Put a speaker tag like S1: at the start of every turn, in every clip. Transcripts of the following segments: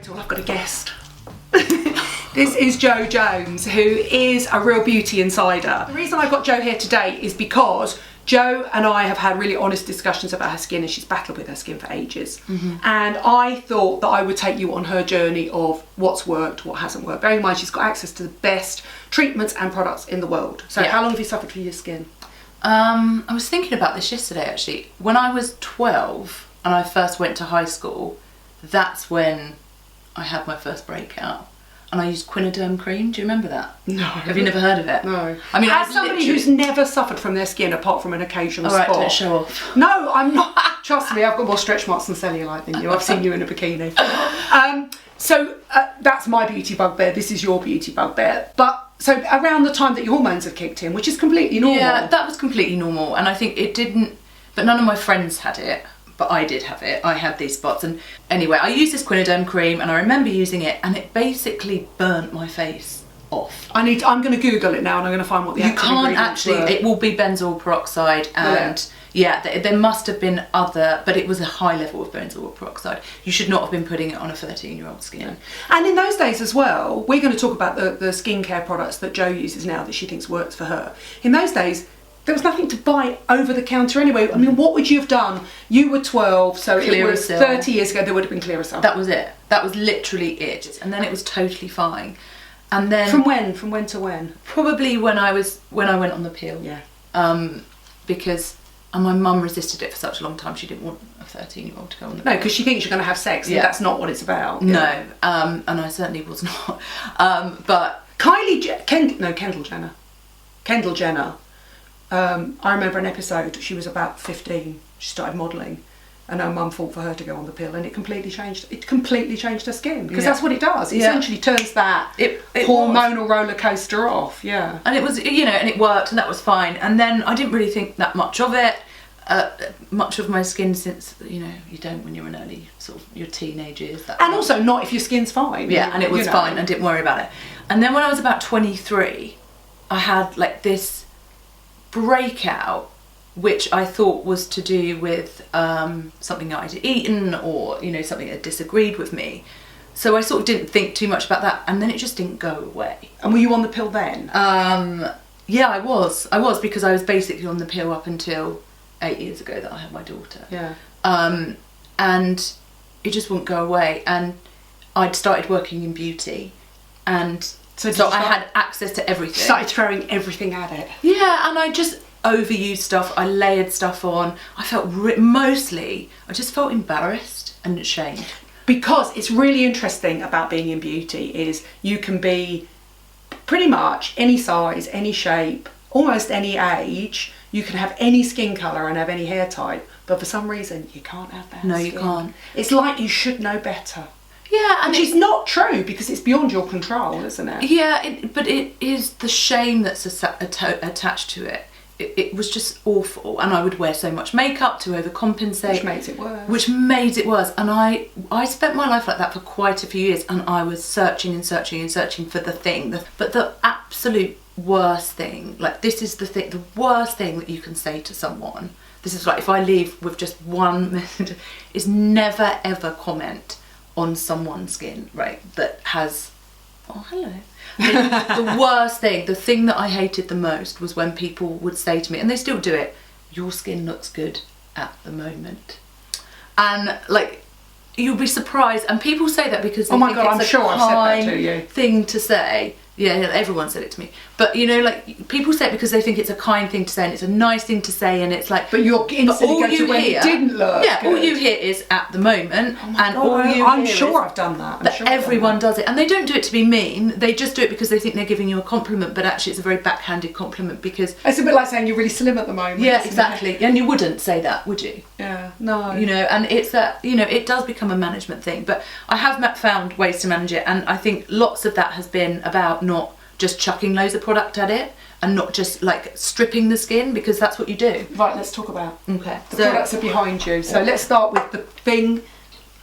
S1: So I've got a guest. This is Jo Jones, who is a real beauty insider. The reason I've got Jo here today is because Jo and I have had really honest discussions about her skin, and she's battled with her skin for ages. And I thought that I would take you on her journey of what's worked, what hasn't worked. Bearing in mind she's got access to the best treatments and products in the world. So how long have you suffered from your skin?
S2: I was thinking about this yesterday actually. When I was 12 and I first went to high school, that's when I had my first breakout. And I used Quinoderm cream. Do you remember that?
S1: No.
S2: Have you never heard of it?
S1: No.
S2: I mean,
S1: as somebody who's never suffered from their skin apart from an occasional spot.
S2: Alright, don't show off.
S1: No, I'm not. Trust me, I've got more stretch marks and cellulite than you. I've seen you in a bikini. So that's my beauty bugbear. This is your beauty bugbear. But so around the time that your hormones have kicked in, which is completely normal.
S2: Yeah, that was completely normal. And I think it didn't, but none of my friends had it. But I did have it. I had these spots. And anyway, I used this Quinoderm cream and I remember using it and it basically burnt my face off. I'm going to Google it now and I'm going to find what the
S1: actual ingredients were.
S2: It will be benzoyl peroxide and there must have been other, but it was a high level of benzoyl peroxide. You should not have been putting it on a 13-year-old skin.
S1: And in those days as well, we're going to talk about the skincare products that Jo uses now that she thinks works for her. In those days, there was nothing to buy over the counter anyway. I mean, what would you have done? You were 12, so it was 30 years ago, there would have been Clearasil.
S2: That was it. That was literally it. And then it was totally fine. And then
S1: From when? From when to when?
S2: Probably when I went on the pill.
S1: Yeah.
S2: Because my mum resisted it for such a long time. She didn't want a 13-year-old to go on the pill.
S1: No, because she thinks you're going to have sex, and that's not what it's about.
S2: No, and I certainly was not. But
S1: Kendall Jenner. Kendall Jenner. I remember an episode, she was about 15, she started modelling and her mum fought for her to go on the pill and it completely changed her skin, because that's what it does. It essentially turns that hormonal roller coaster off.
S2: And it was, and it worked and that was fine. And then I didn't really think that much of it, much of my skin, since you don't when you're in early sort of your teenage years.
S1: And also not if your skin's fine.
S2: And it was fine and didn't worry about it. And then when I was about 23, I had like this breakout, which I thought was to do with something I'd eaten or something that disagreed with me. So I sort of didn't think too much about that, and then it just didn't go away.
S1: And were you on the pill then?
S2: Yeah, I was because I was basically on the pill up until 8 years ago that I had my daughter. And it just wouldn't go away, and I'd started working in beauty, and so I had access to everything.
S1: Started throwing everything at it.
S2: Yeah, and I just overused stuff. I layered stuff on. I felt I just felt embarrassed and ashamed.
S1: Because it's really interesting about being in beauty is you can be pretty much any size, any shape, almost any age. You can have any skin colour and have any hair type, but for some reason you can't have that.
S2: No, you can't.
S1: It's like you should know better.
S2: Yeah, and
S1: which is not true because it's beyond your control, isn't it?
S2: Yeah, but it is the shame that's attached to it. It was just awful, and I would wear so much makeup to overcompensate,
S1: which made it worse.
S2: And I spent my life like that for quite a few years, and I was searching and searching and searching for the thing. But the absolute worst thing, like this is the worst thing that you can say to someone. This is like if I leave with just one message, is never ever comment on someone's skin, right, that has, oh hello. The worst thing, the thing that I hated the most was when people would say to me, and they still do it, your skin looks good at the moment. And like, you'll be surprised, and people say that because they think
S1: I'm
S2: it's
S1: sure I've said that to you.
S2: Thing to say. Yeah, everyone said it to me. But like people say it because they think it's a kind thing to say and it's a nice thing to say, and it's like.
S1: But you're instantly going to when it didn't look.
S2: Yeah, good. All you hear is at the moment,
S1: I'm sure I've done that.
S2: Everyone does it, and they don't do it to be mean. They just do it because they think they're giving you a compliment, but actually it's a very backhanded compliment because.
S1: It's a bit like saying you're really slim at the moment.
S2: Yeah, exactly, and you wouldn't say that, would you?
S1: Yeah, no.
S2: And it's that it does become a management thing, but I have found ways to manage it, and I think lots of that has been about not just chucking loads of product at it and not just like stripping the skin, because that's what you do.
S1: Right, let's talk about
S2: the
S1: products are behind you. So let's start with the thing.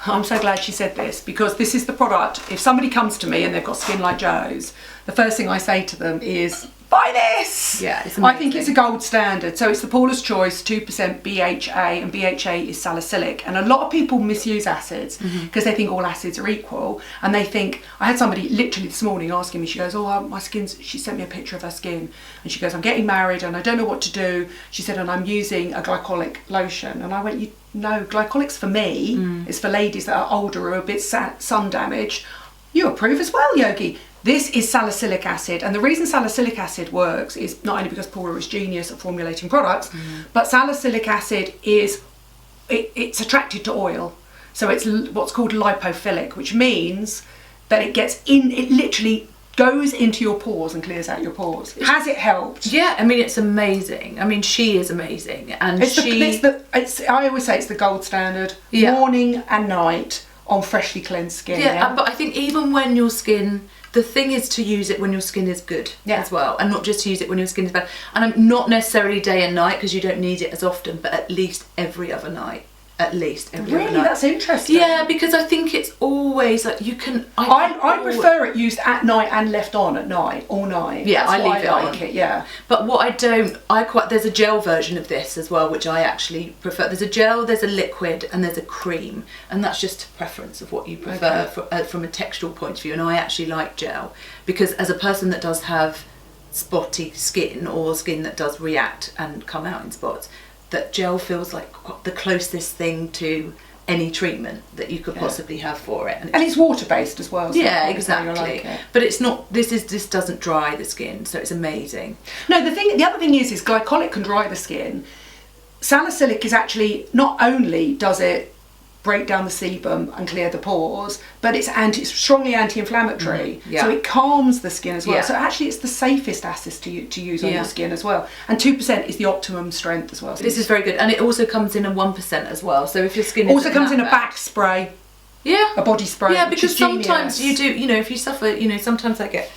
S1: I'm so glad she said this, because this is the product. If somebody comes to me and they've got skin like Jo's, the first thing I say to them is buy this.
S2: Yeah, it's
S1: I think
S2: amazing.
S1: it's a gold standard. So it's the Paula's Choice 2% BHA, and BHA is salicylic. And a lot of people misuse acids because they think all acids are equal. And they think, I had somebody literally this morning asking me, she goes, oh, my skin's, she sent me a picture of her skin. And she goes, I'm getting married and I don't know what to do. She said, and I'm using a glycolic lotion. And I went, no, glycolic's for me. It's for ladies that are older or a bit sun damaged. You approve as well, Yogi. This is salicylic acid, and the reason salicylic acid works is not only because Paula is genius at formulating products, but salicylic acid is, it's attracted to oil. So it's what's called lipophilic, which means that it gets in, it literally goes into your pores and clears out your pores. Has it helped?
S2: Yeah, I mean, it's amazing. I mean, she is amazing. And
S1: I always say it's the gold standard, morning and night on freshly cleansed skin.
S2: Yeah, but I think even when your skin, the thing is to use it when your skin is good as well, and not just to use it when your skin is bad. And I'm not necessarily day and night because you don't need it as often, but at least every other night. At least every other night.
S1: Really, that's interesting.
S2: Yeah, because I think it's always like you can.
S1: I prefer it used at night and left on at night, all night.
S2: Yeah,
S1: That's
S2: I
S1: why
S2: leave it
S1: like
S2: on.
S1: it. Yeah.
S2: But what I don't, there's a gel version of this as well, which I actually prefer. There's a gel, there's a liquid, and there's a cream, and that's just a preference of what you prefer from a textural point of view. And I actually like gel because as a person that does have spotty skin or skin that does react and come out in spots, that gel feels like the closest thing to any treatment that you could possibly have for it,
S1: and it's water based as well. So
S2: yeah, exactly. But it's not. This doesn't dry the skin, so it's amazing.
S1: No, the other thing is glycolic can dry the skin. Salicylic is actually, not only does it break down the sebum and clear the pores, but it's strongly anti-inflammatory. So it calms the skin as well. So actually it's the safest acid to use on your skin as well. And 2% is the optimum strength as well. So
S2: this is very good, and it also comes in a 1% as well. So if your skin
S1: also comes in a back spray.
S2: Yeah,
S1: a body spray.
S2: Yeah, because sometimes you do. You know, if you suffer, sometimes I get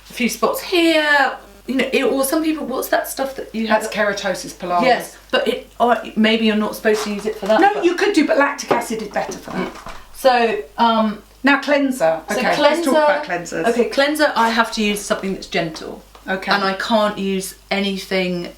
S2: a few spots here. Or some people, what's that stuff that you have?
S1: That's keratosis pilaris.
S2: Yes, but maybe you're not supposed to use it for that.
S1: No, you could do, but lactic acid is better for that.
S2: So,
S1: now cleanser. Okay, let's talk about cleansers.
S2: Okay, cleanser, I have to use something that's gentle.
S1: Okay.
S2: And I can't use anything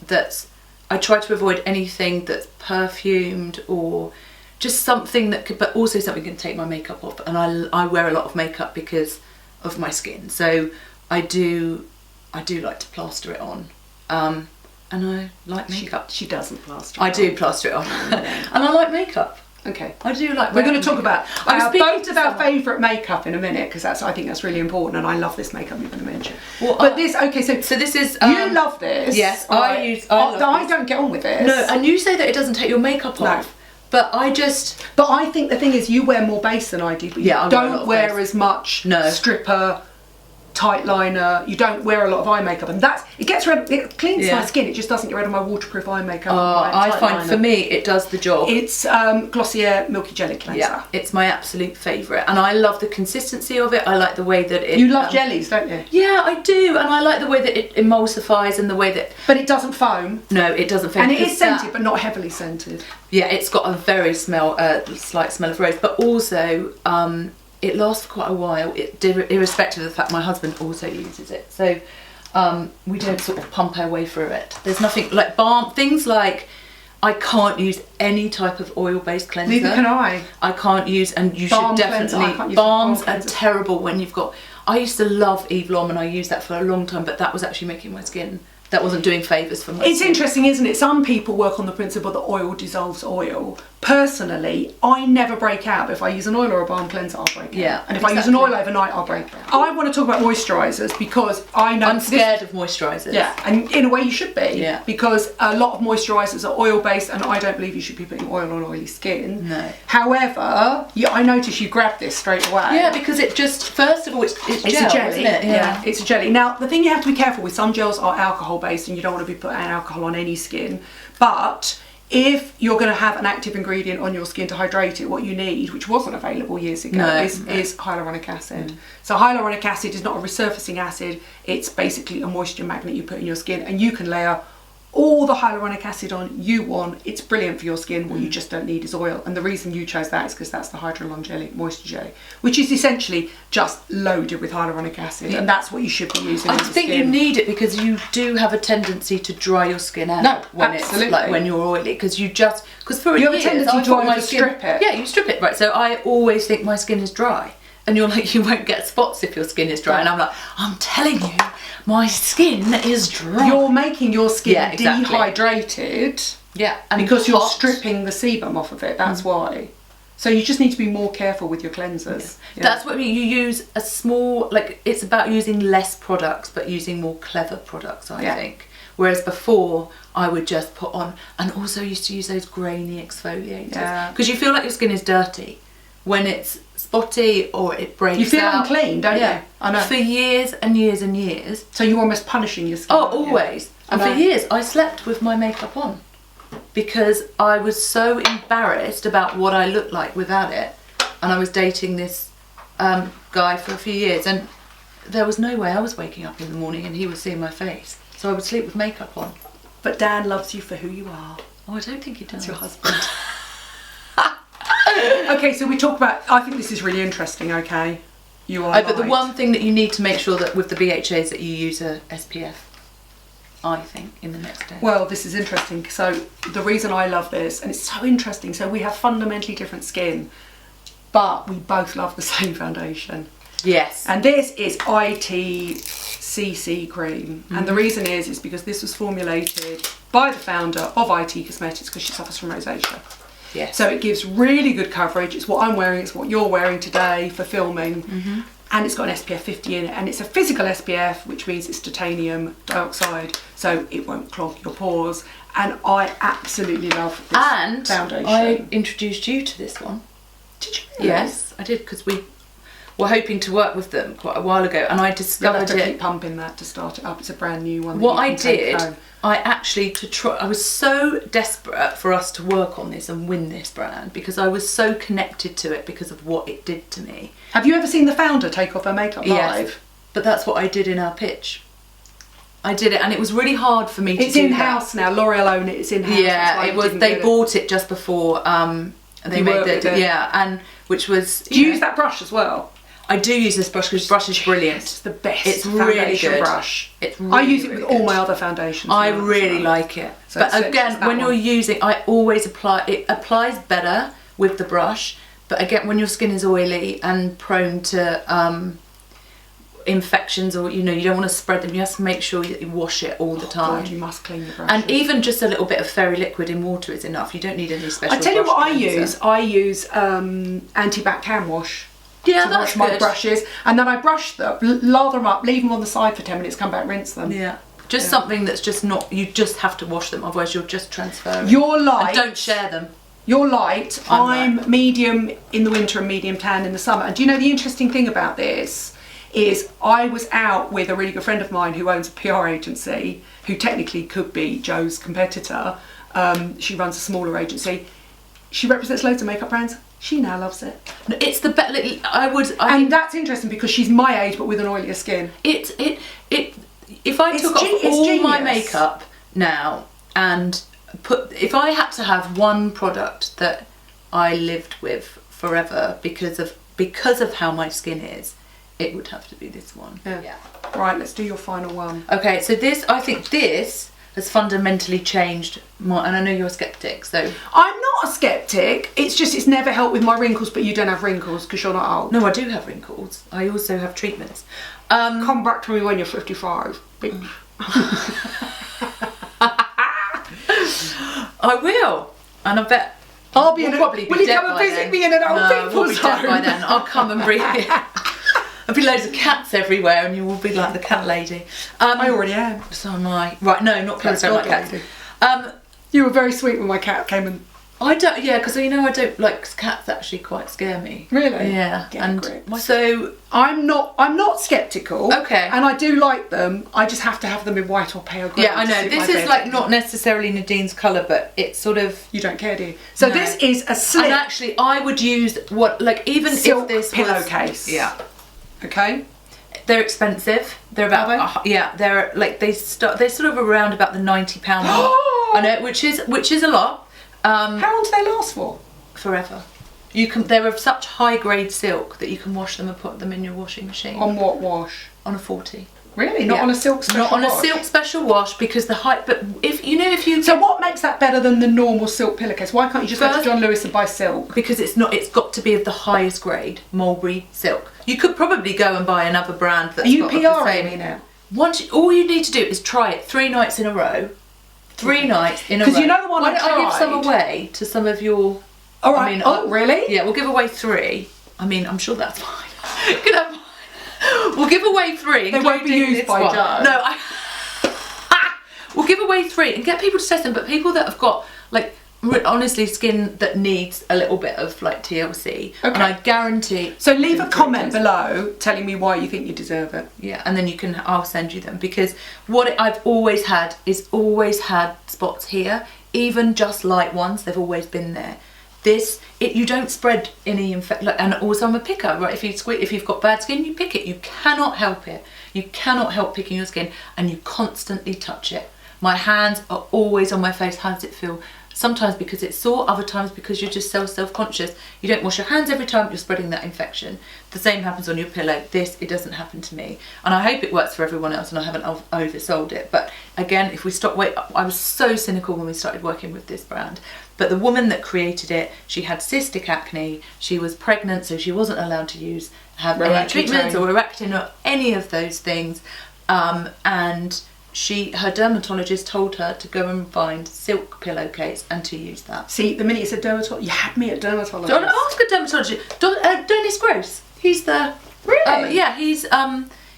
S2: I try to avoid anything that's perfumed or just something that could, but also something that can take my makeup off. And I wear a lot of makeup because of my skin. So I do like to plaster it on, and I like makeup.
S1: She doesn't plaster.
S2: I do plaster it on, and I like makeup.
S1: Okay,
S2: I do like.
S1: We're going to talk about both of our
S2: someone.
S1: favourite makeup in a minute because I think that's really important, and I love this makeup you're going to mention.
S2: Well,
S1: but this, okay, so
S2: this is.
S1: You love this.
S2: Yes,
S1: I don't get on with this.
S2: No, and you say that it doesn't take your makeup off.
S1: No.
S2: But
S1: I think the thing is, you wear more base than I do, but you don't wear as much stripper, tight liner. You don't wear a lot of eye makeup, and it cleans my skin. It just doesn't get rid of my waterproof eye makeup.
S2: I find for me it does the job.
S1: It's Glossier Milky Jelly Cleanser.
S2: Yeah, it's my absolute favourite, and I love the consistency of it. I like the way that it.
S1: You love jellies, don't you?
S2: Yeah, I do, and I like the way that it emulsifies and the way that.
S1: But it doesn't foam.
S2: No, it doesn't foam.
S1: And it is scented, but not heavily scented.
S2: Yeah, it's got a very slight smell of rose, but also. It lasts for quite a while, irrespective of the fact my husband also uses it. So we don't sort of pump our way through it. There's nothing like balm, things like I can't use any type of oil-based cleanser.
S1: Neither can I.
S2: I can't use, and you should definitely. Balms are terrible when you've got. I used to love Eve Lom and I used that for a long time, but that was actually making my skin. That wasn't doing favours for my skin.
S1: It's interesting, isn't it? Some people work on the principle that oil dissolves oil. Personally, I never break out. If I use an oil or a balm cleanser, I'll break out.
S2: Yeah,
S1: and if I use an oil overnight, I'll break out. I want to talk about moisturisers because I know...
S2: I'm scared of moisturisers.
S1: Yeah, and in a way you should be.
S2: Yeah.
S1: Because a lot of moisturisers are oil-based and I don't believe you should be putting oil on oily skin.
S2: No.
S1: However, I noticed you grabbed this straight away.
S2: Yeah, because it just, first of all, it's gel,
S1: a jelly,
S2: isn't it?
S1: Yeah, it's a jelly. Now, the thing you have to be careful with, some gels are alcohol-based and you don't want to be putting alcohol on any skin. But if you're going to have an active ingredient on your skin to hydrate it, what you need, which wasn't available years ago, is hyaluronic acid. So hyaluronic acid is not a resurfacing acid, it's basically a moisture magnet you put in your skin, and you can layer all the hyaluronic acid on you want. It's brilliant for your skin. What you just don't need is oil. And the reason you chose that is because that's the Hydrolongelic Moisture Jelly, which is essentially just loaded with hyaluronic acid. And that's what you should be using.
S2: I think you need it because you do have a tendency to dry your skin out when
S1: absolutely.
S2: it's like when you're oily, because for
S1: you have
S2: years,
S1: a tendency
S2: I
S1: to
S2: thought my skin,
S1: strip it.
S2: Yeah, you strip it, right? So I always think my skin is dry. And you're like, you won't get spots if your skin is dry. And I'm like, I'm telling you, my skin is dry.
S1: You're making your skin
S2: exactly.
S1: dehydrated.
S2: Yeah, and
S1: because you're
S2: hot.
S1: stripping the sebum off of it. That's why. So you just need to be more careful with your cleansers.
S2: Yeah. That's what I mean. You use a small, like, it's about using less products, but using more clever products, I think. Whereas before, I would just put on, and also used to use those grainy exfoliators.
S1: Yeah.
S2: Because you feel like your skin is dirty when it's spotty or it breaks out.
S1: You feel unclean, don't you? I know.
S2: For years and years and years.
S1: So you're almost punishing your skin.
S2: Oh, always. And for years, I slept with my makeup on because I was so embarrassed about what I looked like without it. And I was dating this guy for a few years, and there was no way I was waking up in the morning and he was seeing my face. So I would sleep with makeup on.
S1: But Dan loves you for who you are.
S2: Oh, I don't think he does.
S1: That's your husband. Okay, so we talk about, I think this is really interesting, okay? You are
S2: But the one thing that you need to make sure that with the BHA is that you use a SPF, I think, in the next day.
S1: Well, this is interesting. So the reason I love this, and it's so interesting, so we have fundamentally different skin, but we both love the same foundation.
S2: Yes.
S1: And this is ITCC cream. And the reason is because this was formulated by the founder of IT Cosmetics because she suffers from rosacea.
S2: Yes.
S1: So it gives really good coverage. It's what I'm wearing, it's what you're wearing today for filming. And it's got an SPF 50 in it, and it's a physical SPF, which means it's titanium dioxide, so it won't clog your pores. And I absolutely love this foundation.
S2: I introduced you to this one.
S1: Did you really?
S2: Yes, I did, because we were hoping to work with them quite a while ago, and I discovered
S1: You'll have to
S2: it.
S1: keep pumping that to start it up. It's a brand new one.
S2: What I did, I actually I was so desperate for us to work on this and win this brand because I was so connected to it because of what it did to me.
S1: Have you ever seen the founder take off her makeup live?
S2: Yes, but that's what I did in our pitch. I did it, and it was really hard for me to do.
S1: It's in house now. L'Oreal own it. It's in house.
S2: Yeah, it was. They bought it just before they made the and which was.
S1: Do you use that brush as well?
S2: I do use this brush because this brush is brilliant.
S1: It's the best.
S2: It's really good
S1: brush.
S2: It's really,
S1: I use it
S2: really
S1: with
S2: good.
S1: all my other foundations.
S2: I really like it.
S1: So
S2: but again, when you're using, I always apply. It applies better with the brush. But again, when your skin is oily and prone to infections, or you don't want to spread them, you have to make sure that you wash it all the time.
S1: God, you must clean your brush.
S2: And even just a little bit of fairy liquid in water is enough. You don't need any special.
S1: I tell you
S2: brush
S1: what
S2: cleanser.
S1: I use anti-bac hand wash.
S2: Yeah,
S1: to
S2: that's
S1: wash my
S2: good.
S1: brushes, and then I brush them, lather them up, leave them on the side for 10 minutes, come back, rinse them.
S2: Yeah. Just something that's just not. You just have to wash them, otherwise you'll just transfer.
S1: You're light.
S2: And don't share them.
S1: You're light.
S2: I'm
S1: I'm medium in the winter and medium tan in the summer. And do you know the interesting thing about this is I was out with a really good friend of mine who owns a PR agency, who technically could be Joe's competitor. She runs a smaller agency. She represents loads of makeup brands. She now loves it.
S2: It's the best.
S1: And that's interesting because she's my age but with an oilier skin.
S2: If I took off all my makeup now and if I had to have one product that I lived with forever because of how my skin is, it would have to be this one.
S1: Yeah. Right, let's do your final one.
S2: Okay, so I think this has fundamentally changed and I know you're a skeptic, so.
S1: I'm not a skeptic, it's never helped with my wrinkles, but you don't have wrinkles because you're not old.
S2: No, I do have wrinkles. I also have treatments.
S1: Come back to me when you're 55.
S2: I will, and I bet
S1: I'll be
S2: probably be
S1: will you
S2: dead
S1: come and
S2: by
S1: visit
S2: then.
S1: me in an old
S2: We'll
S1: people's
S2: be dead by
S1: home?
S2: then. I'll come and bring it. There'll be loads of cats everywhere, and you will be like the cat lady.
S1: I already am.
S2: So am I. Right? No, not cats. Don't like cats.
S1: You were very sweet when my cat came and.
S2: I don't. Yeah, because I don't like cats. Actually, quite scare me.
S1: Really?
S2: Yeah.
S1: Get
S2: And
S1: grips.
S2: so
S1: I'm not skeptical.
S2: Okay.
S1: And I do like them. I just have to have them in white or pale grey.
S2: yeah, I know this is like not necessarily Nadine's colour, but it's sort of.
S1: You don't care, do you? So
S2: No.
S1: this is a slip
S2: And actually, I would use even
S1: silk
S2: if this
S1: pillowcase.
S2: Yeah.
S1: Okay.
S2: They're expensive. They're about
S1: Are
S2: yeah. They're like they're sort of around about the £90 mark. I know, which is a lot.
S1: How long do they last for?
S2: Forever. You can. They're of such high grade silk that you can wash them and put them in your washing machine.
S1: On what wash?
S2: On a 40.
S1: Really? Not on a silk special wash?
S2: Not on a silk special wash, because the height. But if you know, if you
S1: so what makes that better than the normal silk pillowcase? Why can't you just go to John Lewis and buy silk?
S2: Because it's not. It's got to be of the highest grade Mulberry silk. You could probably go and buy another brand that's
S1: Are you
S2: got the
S1: PRing
S2: same.
S1: me now?
S2: All you need to do is try it 3 nights in a row. 3 nights in a row.
S1: Because you know the one
S2: Why don't I give some
S1: tried?
S2: away to some of your.
S1: All right. Really?
S2: Yeah, we'll give away 3. I mean, I'm sure that's fine. We'll give away 3.
S1: They won't be used by Jo.
S2: No, we'll give away 3 and get people to test them. But people that have got like honestly skin that needs a little bit of like TLC, and I guarantee.
S1: So leave a comment below telling me why you think you deserve it.
S2: Yeah, and then I'll send you them, because I've always had spots here, even just light ones. They've always been there. You don't spread any and also I'm a picker, right? If you've got bad skin, you pick it. You cannot help it. You cannot help picking your skin, and you constantly touch it. My hands are always on my face. How does it feel? Sometimes because it's sore, other times because you're just so self-conscious. You don't wash your hands every time, you're spreading that infection. The same happens on your pillow. It doesn't happen to me. And I hope it works for everyone else, and I haven't oversold it. But again, if we stop, I was so cynical when we started working with this brand. But the woman that created it, she had cystic acne, she was pregnant, so she wasn't allowed to have any treatments or Roaccutane or any of those things. And her dermatologist told her to go and find silk pillowcase and to use that.
S1: See, the minute you said dermatologist, you had me at dermatologist.
S2: Don't ask a dermatologist. Dennis Gross. He's the
S1: really.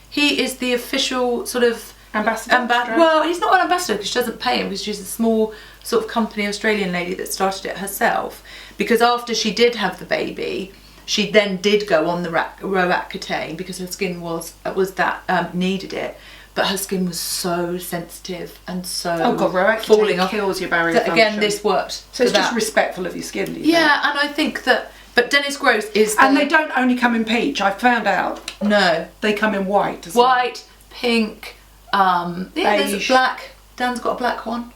S2: He is the official sort of
S1: ambassador.
S2: Well, he's not an ambassador because she doesn't pay him, because she's a small sort of company Australian lady that started it herself. Because after she did have the baby, she then did go on the Roaccutane because her skin was that needed it. But her skin was so sensitive and so
S1: Roaccutane kills your barrier function.
S2: Again, this worked.
S1: So it's just respectful of your skin, do you think?
S2: Yeah, and I think that. But Dennis Gross is.
S1: And they don't only come in peach. I found out.
S2: No,
S1: they come in white.
S2: White, pink, there's a black. Dan's got a black one.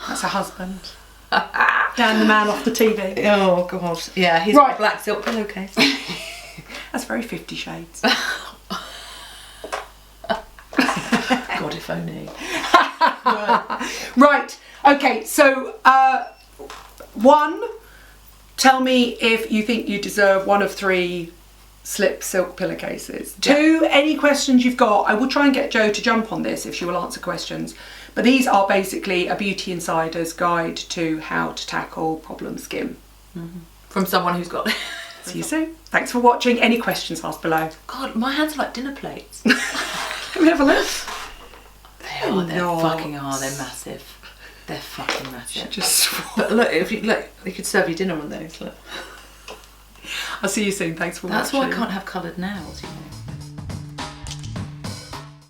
S1: That's a husband. Dan, the man off the TV.
S2: Oh God, yeah, he's got a black silk pillowcase.
S1: That's very 50 Shades.
S2: God, if only.
S1: Right. Okay. So, 1, tell me if you think you deserve one of 3 slip silk pillowcases. 2, any questions you've got. I will try and get Jo to jump on this if she will answer questions. But these are basically a Beauty Insider's guide to how to tackle problem skin.
S2: Mm-hmm. From someone who's got.
S1: See you soon. Thanks for watching. Any questions, ask below.
S2: God, my hands are like dinner plates.
S1: Let me have a look.
S2: They fucking are. They're massive. They're fucking massive.
S1: But
S2: look, if you look, you could serve your dinner on those. Look.
S1: I'll see you soon. Thanks for watching.
S2: That's why I can't have coloured nails.